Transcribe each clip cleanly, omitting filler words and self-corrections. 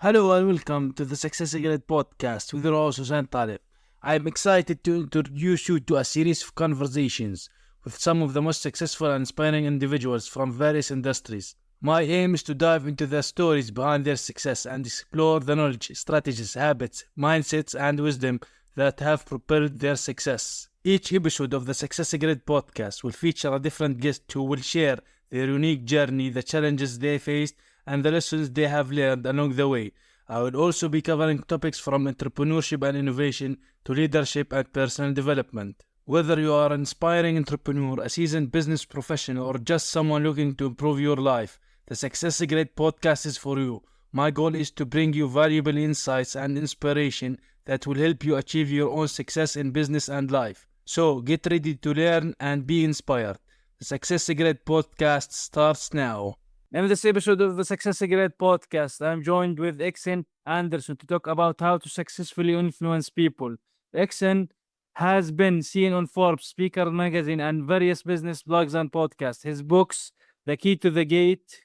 Hello and welcome to the Success Secret podcast with your host Hussein Talib. I am excited to introduce you to a series of conversations with some of the most successful and inspiring individuals from various industries. My aim is to dive into the stories behind their success and explore the knowledge, strategies, habits, mindsets, and wisdom that have propelled their success. Each episode of the Success Secret podcast will feature a different guest who will share their unique journey, the challenges they faced, and the lessons they have learned along the way. I will also be covering topics from entrepreneurship and innovation to leadership and personal development. Whether you are an inspiring entrepreneur, a seasoned business professional, or just someone looking to improve your life, the Success Secret podcast is for you. My goal is to bring you valuable insights and inspiration that will help you achieve your own success in business and life. So get ready to learn and be inspired. The Success Secret podcast starts now. In this episode of the Success Secret podcast, I'm joined with EksAyn Anderson to talk about how to successfully influence people. EksAyn has been seen on Forbes, Speaker Magazine, and various business blogs and podcasts. His books, The Key to the Gate,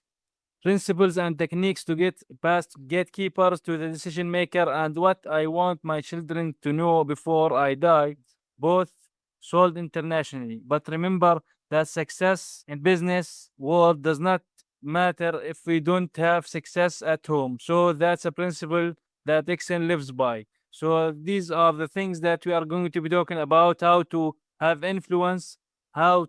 Principles and Techniques to Get Past Gatekeepers to the Decision Maker, and What I Want My Children to Know Before I Die, both sold internationally. But remember that success in business world does not matter if we don't have success at home. So that's a principle that EksAyn lives by. So these are the things that we are going to be talking about: how to have influence, on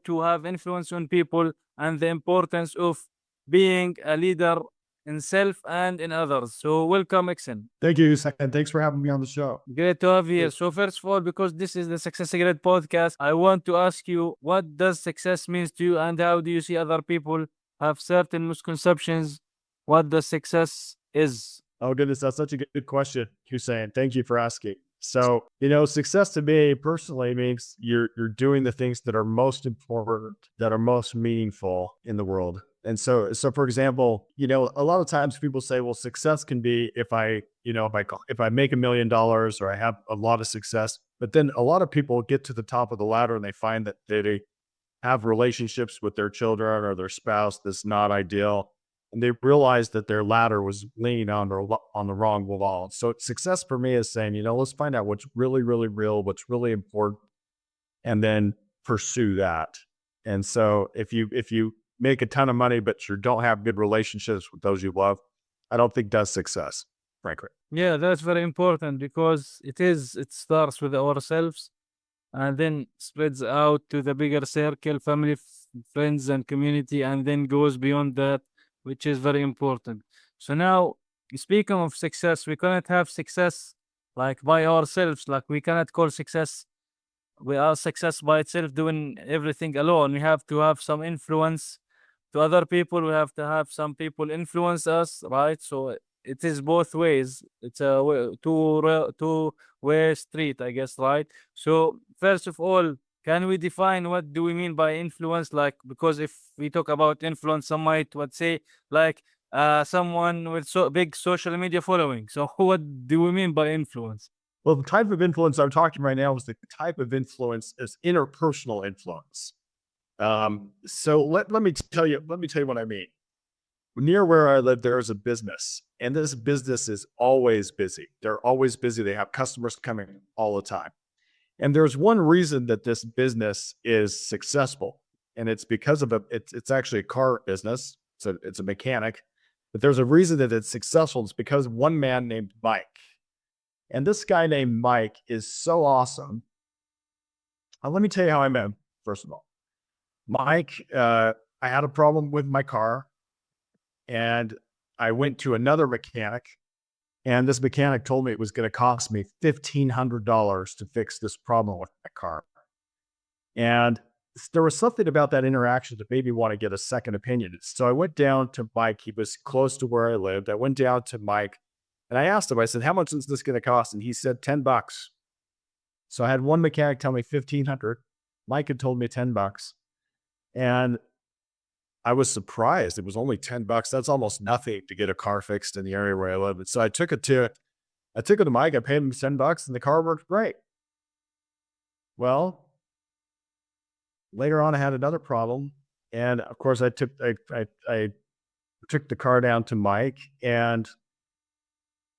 people, and the importance of being a leader in self and in others. So welcome, EksAyn. Thank you, and thanks for having me on the show. Great to have you here. So first of all, because this is the Success Secret podcast, I want to ask you, what does success means to you, and how do you see other people have certain misconceptions what the success is? Oh goodness, that's such a good question, Hussein. Thank you for asking. So, success to me personally means you're doing the things that are most important, that are most meaningful in the world. And so for example, a lot of times people say, well, success can be if I make $1 million or I have a lot of success. But then a lot of people get to the top of the ladder and they find that they have relationships with their children or their spouse that's not ideal. And they realize that their ladder was leaning on the wrong wall. So success for me is saying, let's find out what's really, really real, what's really important, and then pursue that. And so if you make a ton of money, but you don't have good relationships with those you love, I don't think that's success, frankly. Yeah, that's very important because it starts with ourselves and then spreads out to the bigger circle, family, friends, and community, and then goes beyond that, which is very important. So now, speaking of success, we cannot have success like by ourselves. Like we cannot call success. We are success by itself doing everything alone. We have to have some influence to other people. We have to have some people influence us, right? So it is both ways. It's a two-way street, I guess, right? So first of all, can we define what do we mean by influence? Like, because if we talk about influence, some might would say like someone with so big social media following. So what do we mean by influence? Well, the type of influence I'm talking right now is the type of influence is interpersonal influence. So let me tell you what I mean. Near where I live, there is a business, and this business is always busy. They're always busy. They have customers coming all the time. And there's one reason that this business is successful, and it's because of it's actually a car business. So it's a mechanic, but there's a reason that it's successful. It's because one man named Mike, and this guy named Mike is so awesome. Let me tell you how I met him. First of all, Mike, I had a problem with my car, and I went to another mechanic. And this mechanic told me it was going to cost me $1,500 to fix this problem with my car. And there was something about that interaction that made me want to get a second opinion. So I went down to Mike. He was close to where I lived. I went down to Mike and I asked him, I said, how much is this going to cost? And he said, $10. So I had one mechanic tell me $1,500. Mike had told me $10. And I was surprised. It was only $10. That's almost nothing to get a car fixed in the area where I live. And so I took it to Mike. I paid him $10 and the car worked great. Well, later on I had another problem. And of course I took the car down to Mike, and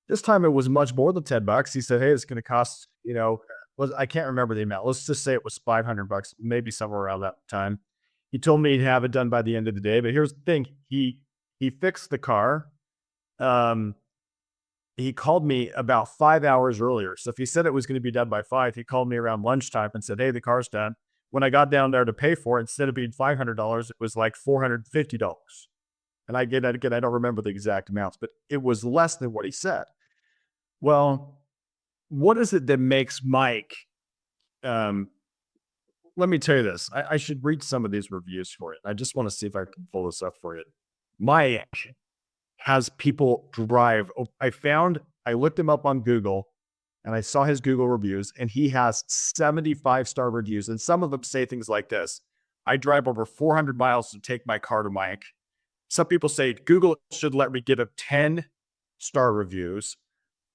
This time it was much more than $10. He said, hey, it's going to cost, I can't remember the amount. Let's just say it was $500, maybe somewhere around that time. He told me he'd have it done by the end of the day. But here's the thing. He fixed the car. He called me about 5 hours earlier. So if he said it was going to be done by 5, he called me around lunchtime and said, hey, the car's done. When I got down there to pay for it, instead of being $500, it was like $450. And again, I don't remember the exact amounts, but it was less than what he said. Well, what is it that makes Mike? Let me tell you this. I should read some of these reviews for it. I just want to see if I can pull this up for you. Mike has people drive. I looked him up on Google and I saw his Google reviews, and he has 75-star reviews. And some of them say things like this: I drive over 400 miles to take my car to Mike. Some people say Google should let me give him 10-star reviews.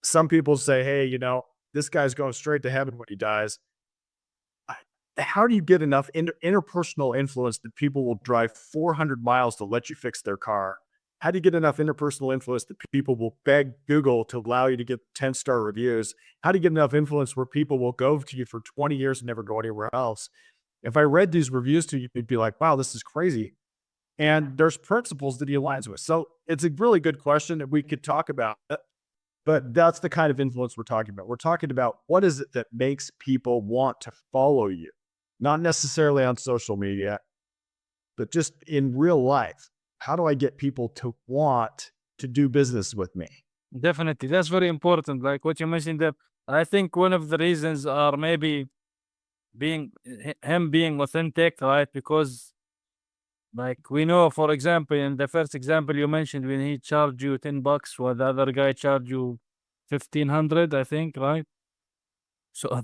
Some people say, hey, this guy's going straight to heaven when he dies. How do you get enough interpersonal influence that people will drive 400 miles to let you fix their car? How do you get enough interpersonal influence that people will beg Google to allow you to get 10-star reviews? How do you get enough influence where people will go to you for 20 years and never go anywhere else? If I read these reviews to you, you'd be like, wow, this is crazy. And there's principles that he aligns with. So it's a really good question that we could talk about. But that's the kind of influence we're talking about. We're talking about what is it that makes people want to follow you? Not necessarily on social media, but just in real life. How do I get people to want to do business with me? Definitely. That's very important. Like what you mentioned, that I think one of the reasons are maybe him being authentic, right? Because like we know, for example, in the first example you mentioned, when he charged you $10, while the other guy charged you 1,500, I think, right? So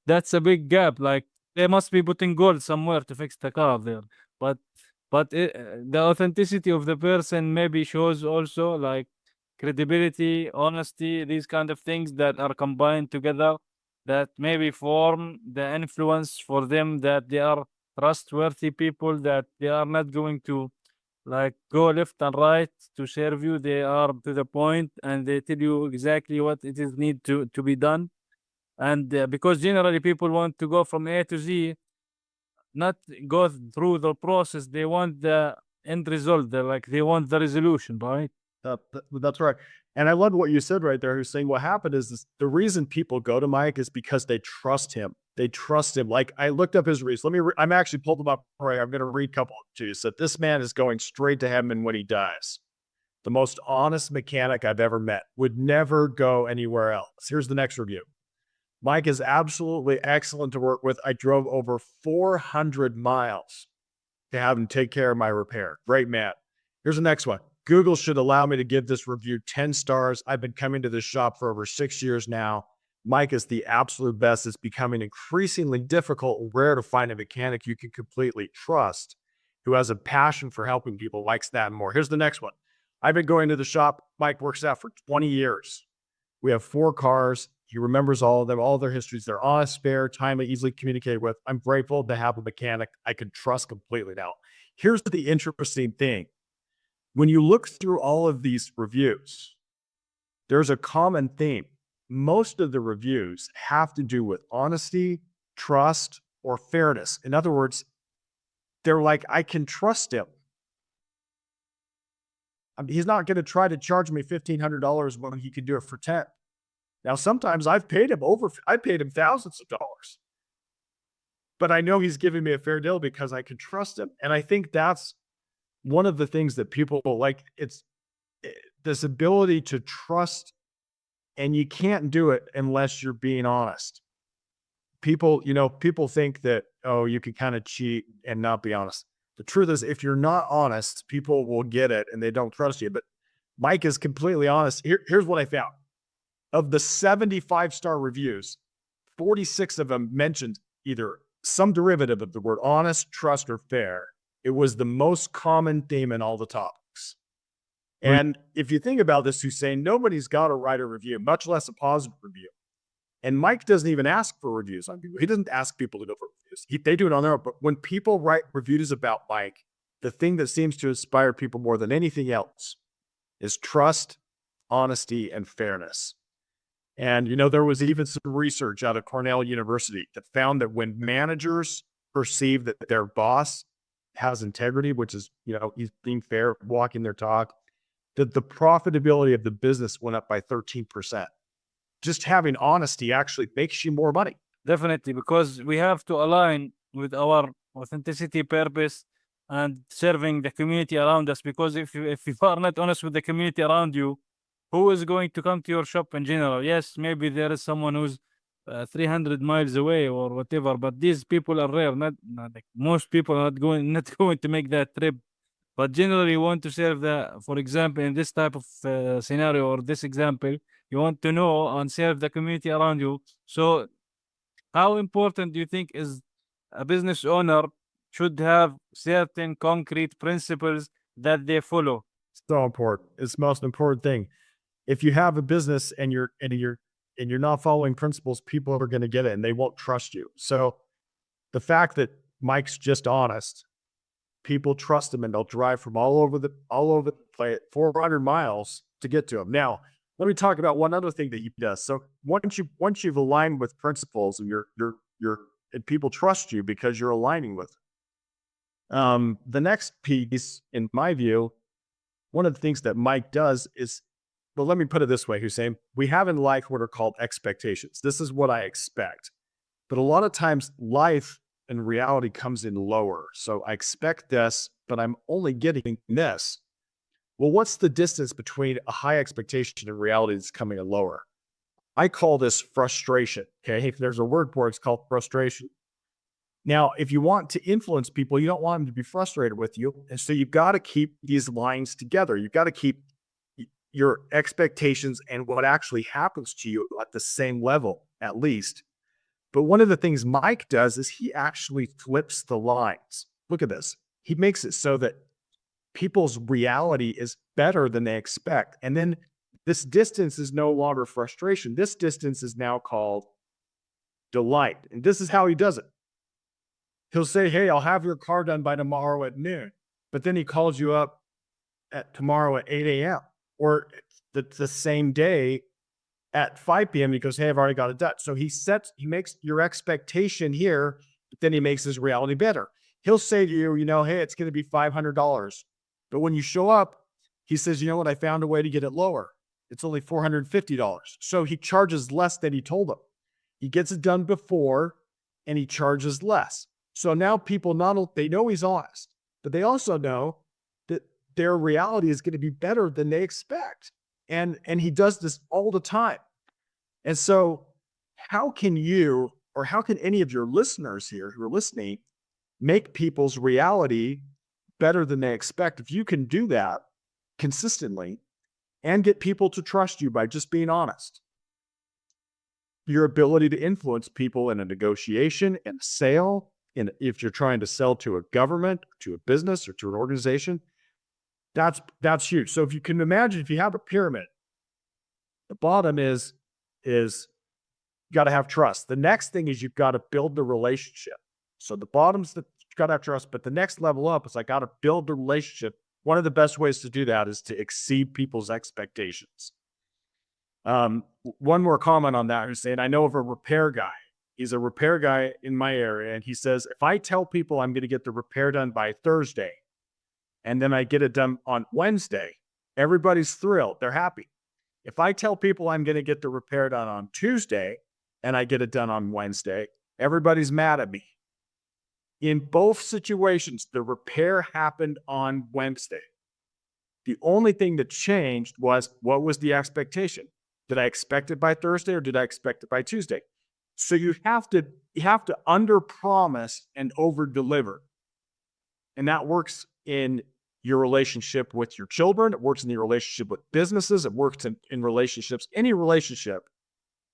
that's a big gap. Like they must be putting gold somewhere to fix the car there. But the authenticity of the person maybe shows also like credibility, honesty, these kind of things that are combined together that maybe form the influence for them, that they are trustworthy people, that they are not going to like go left and right to serve you. They are to the point and they tell you exactly what it is need to be done. And because generally people want to go from A to Z, not go through the process. They want the end result. They want the resolution, right? That's right. And I love what you said right there. Who's saying what happened is the reason people go to Mike is because they trust him. They trust him. Like I looked up his reviews. I'm actually pulled them up. Right. I'm going to read a couple to you. So this man is going straight to heaven when he dies. The most honest mechanic I've ever met, would never go anywhere else. Here's the next review. Mike is absolutely excellent to work with. I drove over 400 miles to have him take care of my repair. Great man. Here's the next one. Google should allow me to give this review 10 stars. I've been coming to this shop for over 6 years now. Mike is the absolute best. It's becoming increasingly difficult and rare to find a mechanic you can completely trust, who has a passion for helping people, likes that and more. Here's the next one. I've been going to the shop Mike works out for 20 years. We have 4 cars. He remembers all of them, all their histories. They're honest, fair, timely, easily communicated with. I'm grateful to have a mechanic I can trust completely now. Here's the interesting thing. When you look through all of these reviews, there's a common theme. Most of the reviews have to do with honesty, trust, or fairness. In other words, they're like, I can trust him. I mean, he's not going to try to charge me $1,500 when he can do it for 10. Now, sometimes I paid him thousands of dollars, but I know he's giving me a fair deal because I can trust him. And I think that's one of the things that people like. It's this ability to trust, and you can't do it unless you're being honest. People think that, oh, you can kind of cheat and not be honest. The truth is, if you're not honest, people will get it and they don't trust you. But Mike is completely honest. Here's what I found. Of the 75-star reviews, 46 of them mentioned either some derivative of the word honest, trust, or fair. It was the most common theme in all the topics. And if you think about this, Hussein, nobody's got to write a review, much less a positive review. And Mike doesn't even ask for reviews on people. He doesn't ask people to go for reviews. They do it on their own. But when people write reviews about Mike, the thing that seems to inspire people more than anything else is trust honesty, and fairness. And, you know, there was even some research out of Cornell University that found that when managers perceive that their boss has integrity, which is, you know, he's being fair, walking their talk, that the profitability of the business went up by 13%. Just having honesty actually makes you more money. Definitely, because we have to align with our authenticity, purpose, and serving the community around us. Because if you are not honest with the community around you, who is going to come to your shop in general? Yes, maybe there is someone who's 300 miles away or whatever, but these people are rare. Not like most people are not going not going to make that trip. But generally, you want to serve for example, in this type of scenario or this example, you want to know and serve the community around you. So how important do you think is a business owner should have certain concrete principles that they follow? So important. It's the most important thing. If you have a business and you're not following principles, people are going to get it and they won't trust you. So the fact that Mike's just honest, people trust him and they'll drive from all over the place 400 miles to get to him. Now, let me talk about one other thing that he does. So once you've aligned with principles and and people trust you because you're aligning with the next piece, in my view, one of the things that Mike does is, well, let me put it this way, Hussein. We have in life what are called expectations. This is what I expect. But a lot of times life and reality comes in lower. So I expect this, but I'm only getting this. Well, what's the distance between a high expectation and reality that's coming in lower? I call this frustration. Okay. If there's a word for it, it's called frustration. Now, if you want to influence people, you don't want them to be frustrated with you. And so you've got to keep these lines together. You've got to keep your expectations and what actually happens to you at the same level, at least. But one of the things Mike does is he actually flips the lines. Look at this. He makes it so that people's reality is better than they expect. And then this distance is no longer frustration. This distance is now called delight. And this is how he does it. He'll say, hey, I'll have your car done by tomorrow at noon. But then he calls you up at tomorrow at 8 a.m. or the same day at 5 p.m. He goes, hey, I've already got it done. So he makes your expectation here, but then he makes his reality better. He'll say to you, you know, hey, it's going to be $500. But when you show up, he says, you know what? I found a way to get it lower. It's only $450. So he charges less than he told them. He gets it done before and he charges less. So now people they know he's honest, but they also know that their reality is going to be better than they expect. And he does this all the time. And so how can you, or how can any of your listeners here who are listening, make people's reality better than they expect? If you can do that consistently and get people to trust you by just being honest, your ability to influence people in a negotiation, in a sale, and if you're trying to sell to a government, to a business, or to an organization, that's huge. So if you can imagine, if you have a pyramid, the bottom is you got to have trust. The next thing is you've got to build the relationship. So the bottom's you've got to have trust, but the next level up is I got to build the relationship. One of the best ways to do that is to exceed people's expectations. One more comment on that, Hussein. I know of a repair guy. He's a repair guy in my area, and he says, if I tell people I'm going to get the repair done by Thursday, and then I get it done on Wednesday, everybody's thrilled. They're happy. If I tell people I'm going to get the repair done on Tuesday, and I get it done on Wednesday, everybody's mad at me. In both situations, the repair happened on Wednesday. The only thing that changed was, what was the expectation? Did I expect it by Thursday or did I expect it by Tuesday? So you have to under-promise and over-deliver. And that works in your relationship with your children. It works in your relationship with businesses. It works in relationships, any relationship.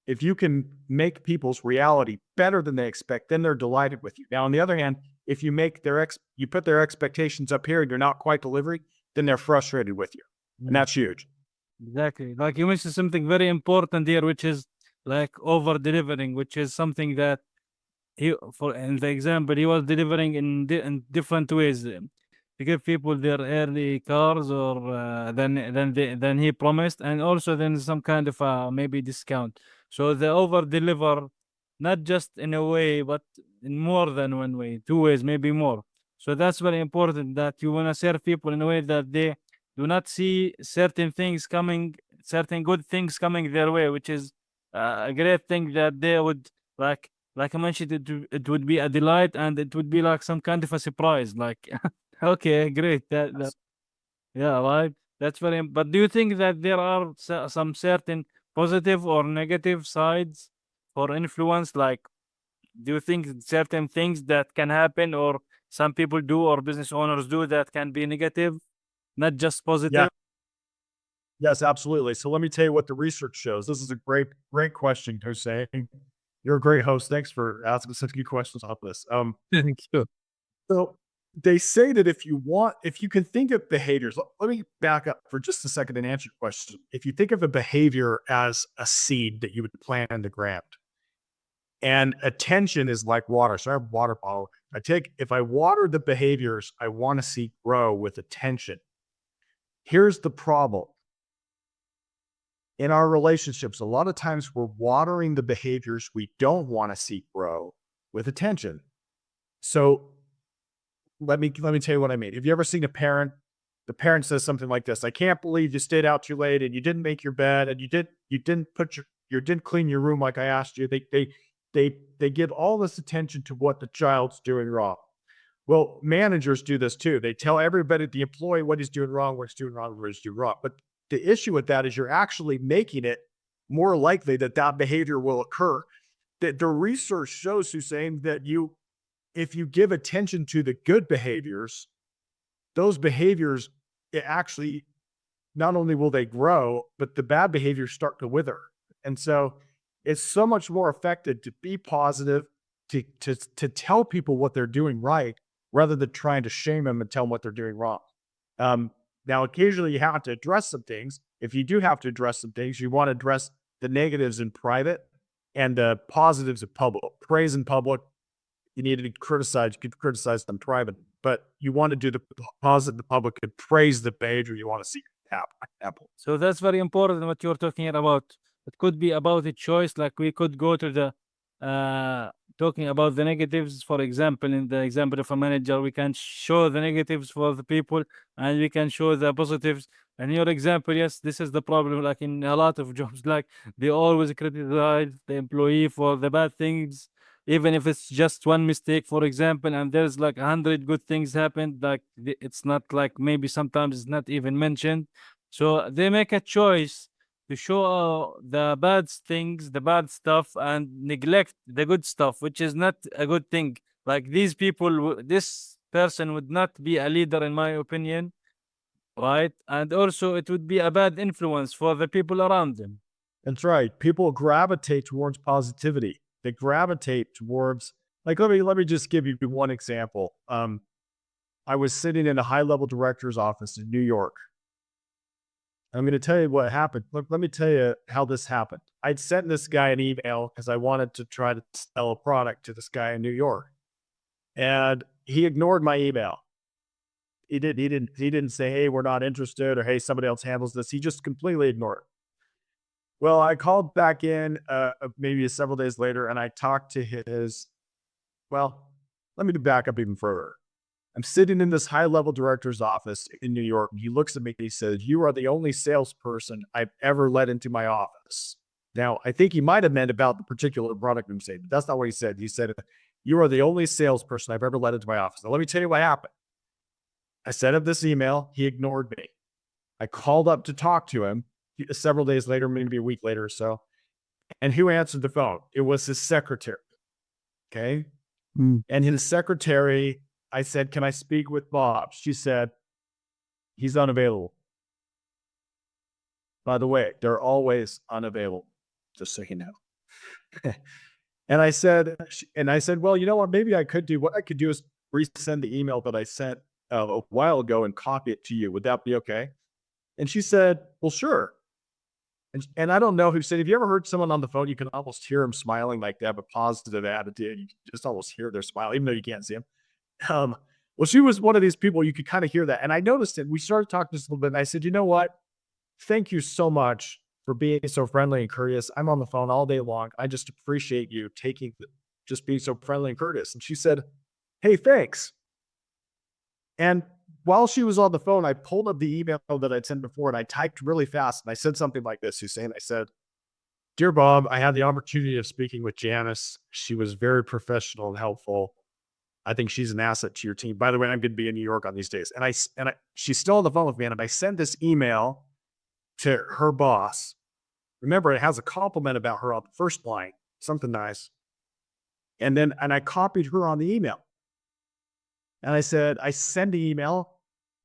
If you can make people's reality better than they expect, then they're delighted with you. Now, on the other hand, if you make you put their expectations up here and you're not quite delivering, then they're frustrated with you. And that's huge. Exactly. Like you mentioned something very important here, which is like over delivering, which is something that in the example, he was delivering in different ways. to give people their early cars or than he promised, and also then some kind of maybe discount. So they over deliver, not just in a way, but in more than one way, two ways, maybe more. So that's very important that you want to serve people in a way that they do not see certain things coming, certain good things coming their way, which is a great thing that they would like I mentioned, it would be a delight and it would be like some kind of a surprise. Like, okay, great. Yeah, right. That's very. But do you think that there are some certain positive or negative sides for influence? Like, do you think certain things that can happen or some people do or business owners do that can be negative, not just Yeah. positive? Yes, absolutely. So let me tell you what the research shows. This is a great question, Jose. You're a great host. Thanks for asking such good questions on this. Thank you. So they say that if you can think of behaviors, let me back up for just a second and answer your question. If you think of a behavior as a seed that you would plant in the ground, and attention is like water. So I have a water bottle. If I water the behaviors I want to see grow with attention, here's the problem. In our relationships, a lot of times we're watering the behaviors we don't want to see grow with attention. So let me tell you what I mean. Have you ever seen a parent? The parent says something like this: "I can't believe you stayed out too late and you didn't make your bed and you didn't put you didn't clean your room like I asked you." They give all this attention to what the child's doing wrong. Well, managers do this too. They tell everybody, the employee, what he's doing wrong, what he's doing wrong, what he's doing wrong. But the issue with that is you're actually making it more likely that that behavior will occur. That the research shows, Hussein, that if you give attention to the good behaviors, those behaviors, it actually, not only will they grow, but the bad behaviors start to wither. And so it's so much more effective to be positive, to tell people what they're doing right, rather than trying to shame them and tell them what they're doing wrong. Now, occasionally you have to address some things. If you do have to address some things, you want to address the negatives in private and the positives in public. Praise in public, you need to criticize. You could criticize them private, but you want to do the positive in public and praise the behavior you want to see happen. So that's very important what you're talking about. It could be about a choice, like we could go to the talking about the negatives. For example, in the example of a manager, we can show the negatives for the people and we can show the positives. And your example, yes, this is the problem. Like in a lot of jobs, like they always criticize the employee for the bad things, even if it's just one mistake, for example, and there's like 100 good things happened. Like it's not like maybe sometimes it's not even mentioned. So they make a choice to show the bad things, the bad stuff, and neglect the good stuff, which is not a good thing. Like these people, this person would not be a leader, in my opinion, right? And also, it would be a bad influence for the people around them. That's right. People gravitate towards positivity. They gravitate towards, like, let me just give you one example. I was sitting in a high-level director's office in New York. I'm going to tell you what happened. Look, let me tell you how this happened. I'd sent this guy an email because I wanted to try to sell a product to this guy in New York. And he ignored my email. He didn't say, "Hey, we're not interested," or "Hey, somebody else handles this." He just completely ignored it. Well, I called back in maybe several days later and I talked to well, let me back up even further. I'm sitting in this high-level director's office in New York. And he looks at me and he says, "You are the only salesperson I've ever let into my office." Now, I think he might have meant about the particular product I'm saying, but that's not what he said. He said, "You are the only salesperson I've ever let into my office." Now, let me tell you what happened. I sent him this email. He ignored me. I called up to talk to him several days later, maybe a week later or so. And who answered the phone? It was his secretary. Okay. And his secretary, I said, "Can I speak with Bob?" She said, "He's unavailable." By the way, they're always unavailable, just so you know. and I said, "Well, you know what? Maybe what I could do is resend the email that I sent a while ago and copy it to you. Would that be okay?" And she said, "Well, sure." And I don't know who said, have you ever heard someone on the phone? You can almost hear them smiling, like they have a positive attitude. You just almost hear their smile, even though you can't see them. Well, she was one of these people you could kind of hear that. And I noticed it. We started talking just a little bit. And I said, you know what? Thank you so much for being so friendly and courteous. I'm on the phone all day long. I just appreciate you just being so friendly and courteous. And she said, hey, thanks. And while she was on the phone, I pulled up the email that I'd sent before and I typed really fast. And I said something like this, Hussein. I said, dear Bob, I had the opportunity of speaking with Janice. She was very professional and helpful. I think she's an asset to your team. By the way, I'm going to be in New York on these days. And she's still on the phone with me. And I sent this email to her boss. Remember, it has a compliment about her on the first line, something nice. And I copied her on the email. And I said, I sent the email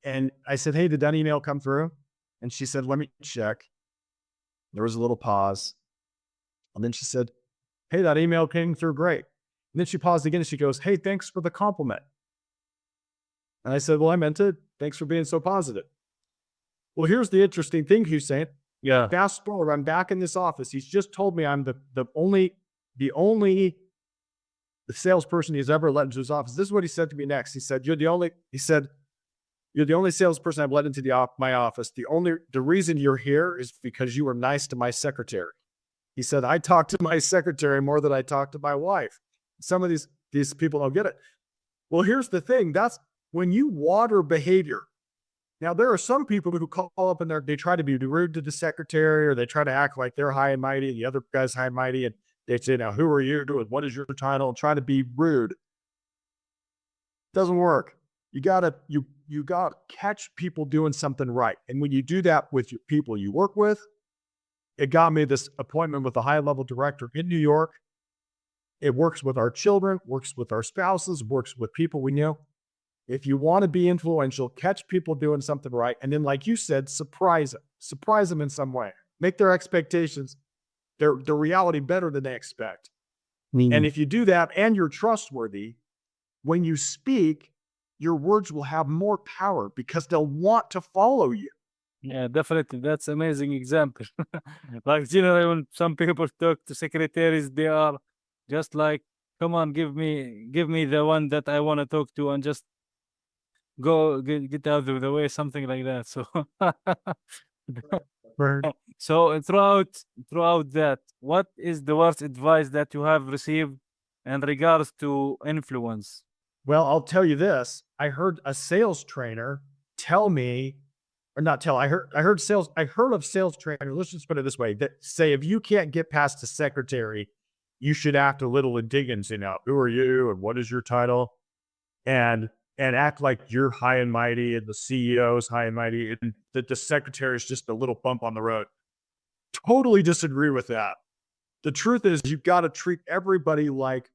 and I said, hey, did that email come through? And she said, let me check. There was a little pause. And then she said, hey, that email came through great. And then she paused again and she goes, hey, thanks for the compliment. And I said, well, I meant it. Thanks for being so positive. Well, here's the interesting thing, Hussein. Yeah. Fast forward, I'm back in this office. He's just told me I'm the only salesperson he's ever let into his office. This is what he said to me next. He said, you're the only salesperson I've let into my office. The reason you're here is because you were nice to my secretary. He said, I talk to my secretary more than I talk to my wife. Some of these people don't get it. Well, here's the thing. That's when you water behavior. Now, there are some people who call up and they try to be rude to the secretary, or they try to act like they're high and mighty and the other guy's high and mighty. And they say, now, who are you doing? What is your title? And try to be rude. Doesn't work. You gotta catch people doing something right. And when you do that with your people you work with, it got me this appointment with a high-level director in New York. It works with our children, works with our spouses, works with people we know. If you want to be influential, catch people doing something right. And then, like you said, surprise them in some way. Make their expectations, their reality better than they expect. And if you do that and you're trustworthy, when you speak, your words will have more power because they'll want to follow you. Yeah, definitely. That's amazing example. Like generally, when some people talk to secretaries, they are just like, "Come on, give me the one that I want to talk to, and just go get out of the way," something like that. So, so throughout that, what is the worst advice that you have received in regards to influence? Well, I'll tell you this. I heard a sales trainer tell me, or not tell, I heard of sales trainers, let's just put it this way, that say if you can't get past the secretary, you should act a little indignant, who are you and what is your title? And act like you're high and mighty and the CEO's high and mighty and that the secretary is just a little bump on the road. Totally disagree with that. The truth is you've got to treat everybody like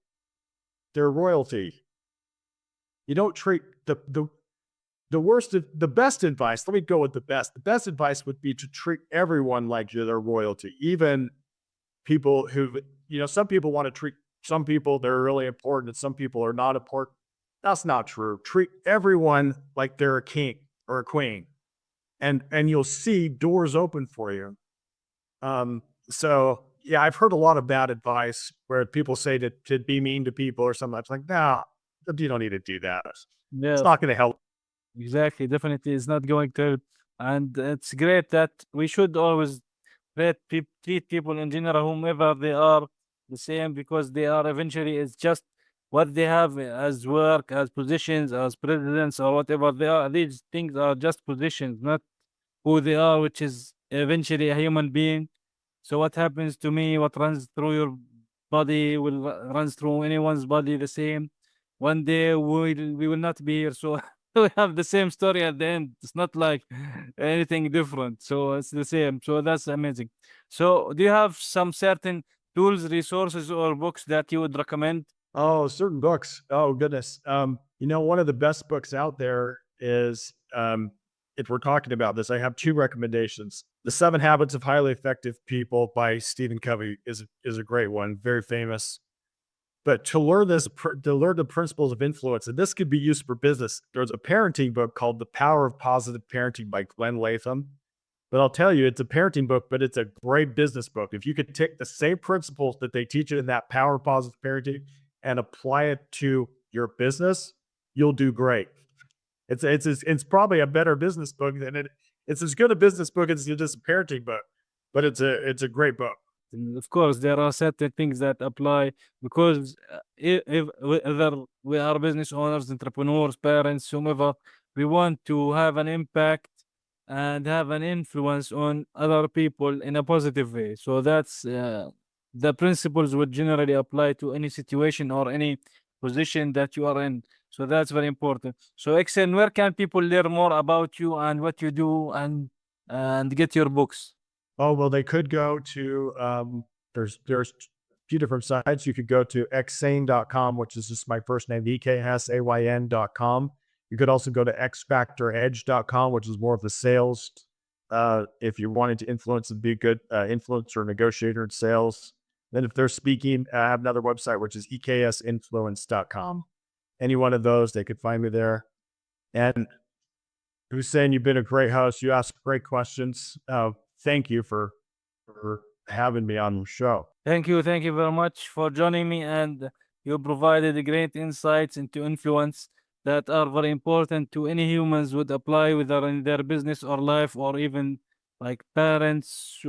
they're royalty. You don't treat the best advice. Let me go with the best. The best advice would be to treat everyone like they're royalty. Even people who, some people want to treat some people, they're really important and some people are not important. That's not true. Treat everyone like they're a king or a queen. And you'll see doors open for you. So yeah, I've heard a lot of bad advice where people say to be mean to people or something. It's like, no, you don't need to do that. Yeah, It's not going to help. exactly. Definitely, it's not going to. And it's great that we should always treat people in general, whomever they are, the same, because they are eventually, it's just what they have as work, as positions, as presidents, or whatever they are. These things are just positions, not who they are, which is eventually a human being. So what happens to me, what runs through your body will runs through anyone's body the same. One day we will not be here, so we have the same story at the end. It's not like anything different, so it's the same. So that's amazing. So do you have some certain tools, resources, or books that you would recommend? Oh, certain books. Oh, goodness. One of the best books out there is, if we're talking about this, I have two recommendations. The 7 Habits of Highly Effective People by Stephen Covey is a great one, very famous. But to learn the principles of influence, and this could be used for business, there's a parenting book called The Power of Positive Parenting by Glenn Latham. But I'll tell you, it's a parenting book, but it's a great business book. If you could take the same principles that they teach in that Power of Positive Parenting and apply it to your business, you'll do great. It's probably a better business book than it's as good a business book as just a parenting book, but it's a great book. And of course, there are certain things that apply because if whether we are business owners, entrepreneurs, parents, whomever, we want to have an impact and have an influence on other people in a positive way. So that's the principles would generally apply to any situation or any position that you are in. So that's very important. So, EksAyn, where can people learn more about you and what you do and get your books? Oh, well, they could go to, there's a few different sites. You could go to EksAyn.com, which is just my first name, EKSAYN.com. You could also go to xfactoredge.com, which is more of the sales. If you're wanting to influence and be a good influencer, negotiator in sales. Then if they're speaking, I have another website, which is eksinfluence.com. Any one of those, they could find me there. And Hussein, you've been a great host. You asked great questions. Thank you for having me on the show. Thank you very much for joining me, and you provided great insights into influence that are very important to any humans would apply, whether in their business or life, or even like parents.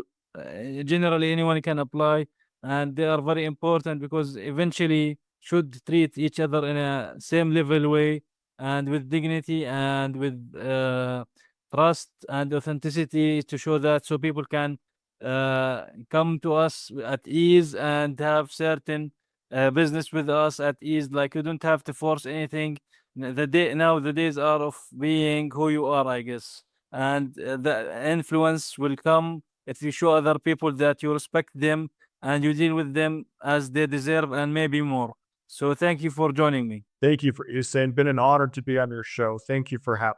Generally, anyone can apply, and they are very important because eventually should treat each other in a same level way and with dignity and with trust and authenticity to show that so people can come to us at ease and have certain business with us at ease. Like you don't have to force anything. The days are of being who you are, I guess, and the influence will come if you show other people that you respect them and you deal with them as they deserve and maybe more. So thank you for joining me. Thank you for Hussein. Been an honor to be on your show. Thank you for having.